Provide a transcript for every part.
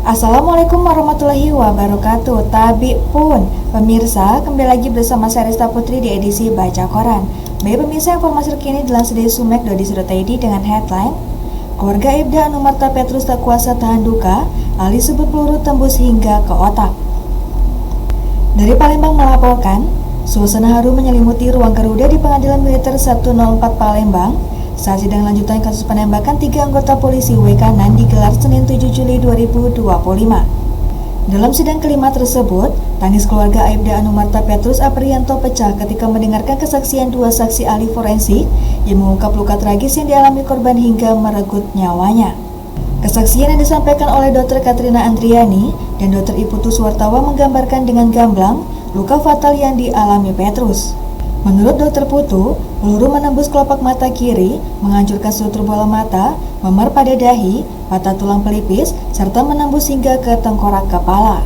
Assalamualaikum warahmatullahi wabarakatuh. Tabi pun pemirsa, kembali lagi bersama saya Rista Putri di edisi Baca Koran. Baik pemirsa, informasi terkini dilansir dari sumek.id dengan headline Keluarga Aibda Anumerta Petrus tak kuasa tahan duka, Ali sebut peluru tembus hingga ke otak. Dari Palembang melaporkan, suasana haru menyelimuti ruang Garuda di Pengadilan Militer 104 Palembang saat sidang lanjutan kasus penembakan 3 anggota polisi W-Kanan digelar Senin 7 Juli 2025. Dalam sidang kelima tersebut, tangis keluarga Aibda Anumerta Petrus Aprianto pecah ketika mendengarkan kesaksian 2 saksi ahli forensik yang mengungkap luka tragis yang dialami korban hingga merenggut nyawanya. Kesaksian yang disampaikan oleh Dr. Katrina Andriani dan Dr. Iputu Suwartawa menggambarkan dengan gamblang luka fatal yang dialami Petrus. Menurut Dr. Putu, peluru menembus kelopak mata kiri, menghancurkan struktur bola mata, memar pada dahi, patah tulang pelipis, serta menembus hingga ke tengkorak kepala.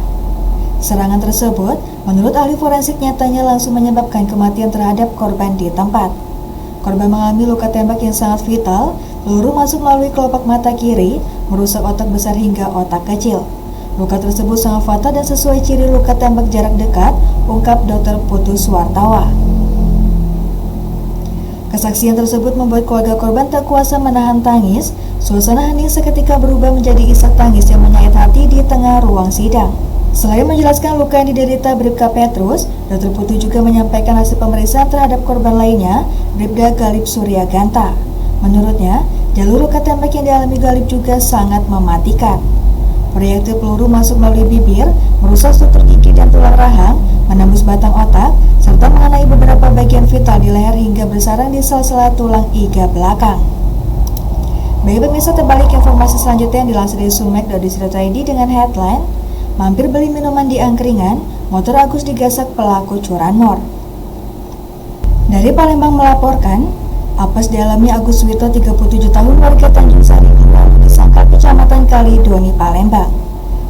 Serangan tersebut, menurut ahli forensik nyatanya langsung menyebabkan kematian terhadap korban di tempat. Korban mengalami luka tembak yang sangat vital, peluru masuk melalui kelopak mata kiri, merusak otak besar hingga otak kecil. Luka tersebut sangat fatal dan sesuai ciri luka tembak jarak dekat, ungkap Dr. Putu Suwartawa. Kesaksian tersebut membuat keluarga korban tak kuasa menahan tangis. Suasana hening seketika berubah menjadi isak tangis yang menyayat hati di tengah ruang sidang. Selain menjelaskan luka yang diderita Bribka Petrus, Dr. Putu juga menyampaikan hasil pemeriksaan terhadap korban lainnya, Bribda Galib Surya Ganta. Menurutnya, jalur luka tembak yang dialami Galib juga sangat mematikan. Proyektil peluru masuk melalui bibir, merusak struktur gigi dan tulang rahang, menembus batang otak, serta mengenai beberapa bagian vital di leher hingga bersarang di sela-sela tulang iga belakang. Baik pemirsa, terbalik informasi selanjutnya yang dilansir dari sumek.id dengan headline Mampir beli minuman di angkringan, motor Agus digasak pelaku curanmor. Dari Palembang melaporkan, apes dialami Agus Wito 37 tahun warga Tanjung Sari disangka Kecamatan Kalidoni, Palembang.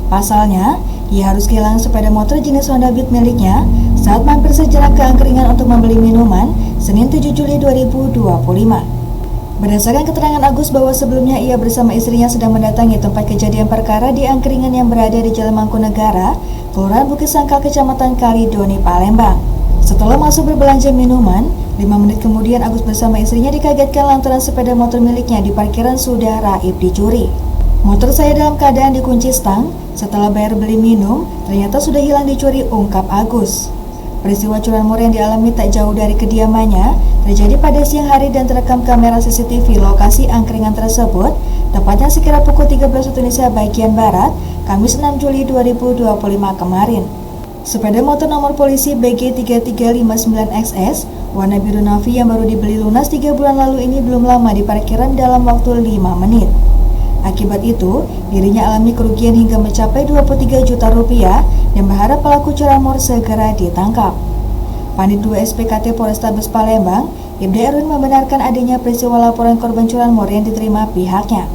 Pasalnya, ia harus kehilangan sepeda motor jenis Honda Beat miliknya saat mampir sejenak ke angkringan untuk membeli minuman Senin 7 Juli 2025. Berdasarkan keterangan Agus bahwa sebelumnya ia bersama istrinya sedang mendatangi tempat kejadian perkara di angkringan yang berada di Jalan Mangkunegara, Kelurahan Bukit Sangkal, Kecamatan Kalidoni, Palembang. Setelah masuk berbelanja minuman, 5 menit kemudian Agus bersama istrinya dikagetkan lantaran sepeda motor miliknya di parkiran sudah raib dicuri. Motor saya dalam keadaan dikunci stang, setelah bayar beli minum, ternyata sudah hilang dicuri, ungkap Agus. Peristiwa curanmor yang dialami tak jauh dari kediamannya terjadi pada siang hari dan terekam kamera CCTV lokasi angkringan tersebut, tepatnya sekira pukul 13 waktu Indonesia bagian Barat, Kamis 6 Juli 2025 kemarin. Sepeda motor nomor polisi BG3359XS warna biru navy yang baru dibeli lunas 3 bulan lalu ini belum lama di parkiran dalam waktu 5 menit. Akibat itu, dirinya alami kerugian hingga mencapai 23 juta rupiah dan berharap pelaku curanmor segera ditangkap. Panit 2 SPKT Polrestabes Palembang, Ibda Erwin membenarkan adanya peristiwa laporan korban curanmor yang diterima pihaknya.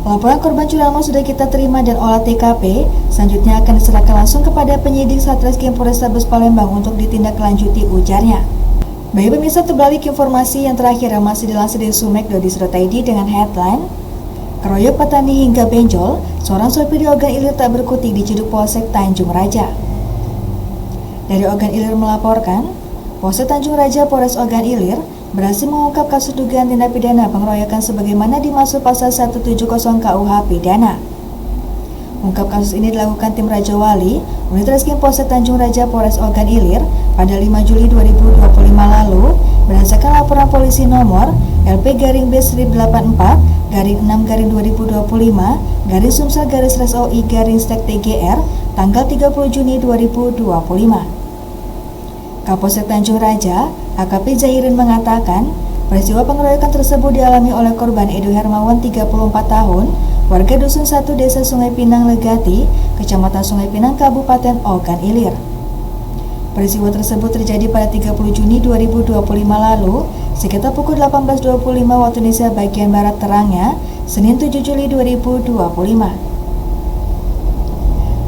Laporan korban curanmor sudah kita terima dan olah TKP, selanjutnya akan diserahkan langsung kepada penyidik Satreskrim Polrestabes Palembang untuk ditindaklanjuti, ujarnya. Baik pemirsa, terbalik informasi yang terakhir yang masih dilansir dari sumek.id dengan headline Keroyok petani hingga benjol, seorang sopir di Ogan Ilir tak berkutik diciduk Polsek Tanjung Raja. Dari Ogan Ilir melaporkan, Polsek Tanjung Raja Polres Ogan Ilir berhasil mengungkap kasus dugaan tindak pidana pengeroyokan sebagaimana dimaksud pasal 170 KUH pidana. Ungkap kasus ini dilakukan tim Raja Wali, Unit Reskrim Polsek Tanjung Raja Polres Ogan Ilir pada 5 Juli 2025 lalu berdasarkan laporan polisi nomor LP-B/8/4-6/2025-Sumsel-RSOI-TGR tanggal 30 Juni 2025. Kapolsek Tanjung Raja, AKP Zahirin mengatakan, peristiwa pengeroyokan tersebut dialami oleh korban Edo Hermawan 34 tahun, warga Dusun 1 Desa Sungai Pinang Legati, Kecamatan Sungai Pinang, Kabupaten Ogan Ilir. Peristiwa tersebut terjadi pada 30 Juni 2025 lalu, sekitar pukul 18.25 waktu Indonesia bagian Barat terangnya, Senin 7 Juli 2025.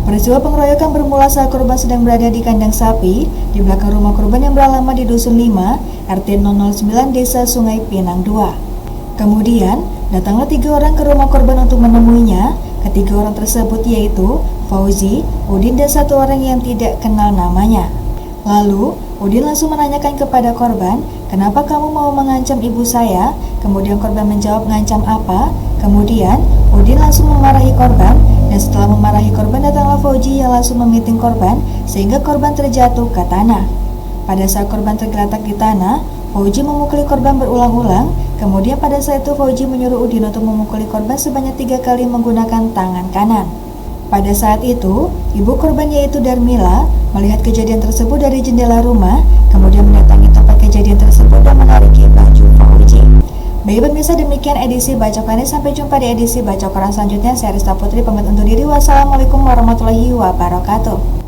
Peristiwa pengeroyokan bermula saat korban sedang berada di kandang sapi di belakang rumah korban yang beralamat di Dusun 5, RT 009 Desa Sungai Pinang 2. Kemudian, datanglah 3 orang ke rumah korban untuk menemuinya Ketiga orang tersebut yaitu Fauzi, Udin, dan satu orang yang tidak kenal namanya. Lalu, Udin langsung menanyakan kepada korban, "Kenapa kamu mau mengancam ibu saya?" Kemudian korban menjawab, "Ngancam apa?" Kemudian, Udin langsung memarahi korban, dan setelah memarahi korban datanglah Fauzi yang langsung memiting korban sehingga korban terjatuh ke tanah. Pada saat korban tergeletak di tanah, Fauzi memukuli korban berulang-ulang. Kemudian pada saat itu Fauzi menyuruh Udin untuk memukuli korban sebanyak 3 kali menggunakan tangan kanan. Pada saat itu, ibu korban yaitu Darmila melihat kejadian tersebut dari jendela rumah, kemudian mendatangi tempat kejadian tersebut dan menariki baju Fauzi. Baik pemirsa, demikian edisi Bacokan ini. Sampai jumpa di edisi Bacokan selanjutnya. Saya Rista Putri pamit undur diri. Wassalamualaikum warahmatullahi wabarakatuh.